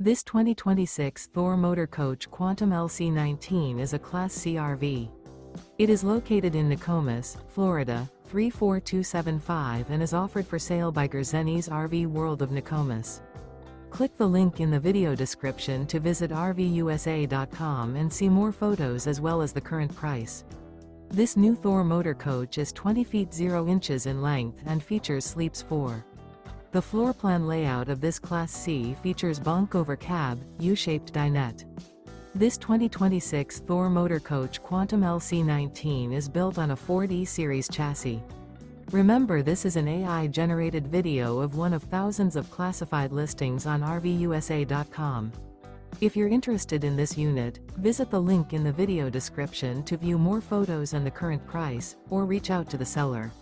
This 2026 Thor Motor Coach Quantum LC19 is a Class C RV. It is located in Nokomis, Florida, 34275 and is offered for sale by Gerzeny's RV World of Nokomis. Click the link in the video description to visit RVUSA.com and see more photos as well as the current price. This new Thor Motor Coach is 20 feet 0 inches in length and features sleeps 4. The floor plan layout of this Class C features Bunk Over Cab, U-shaped dinette. This 2026 Thor Motor Coach Quantum LC19 is built on a Ford E-Series chassis. Remember, this is an AI-generated video of one of thousands of classified listings on RVUSA.com. If you're interested in this unit, visit the link in the video description to view more photos and the current price, or reach out to the seller.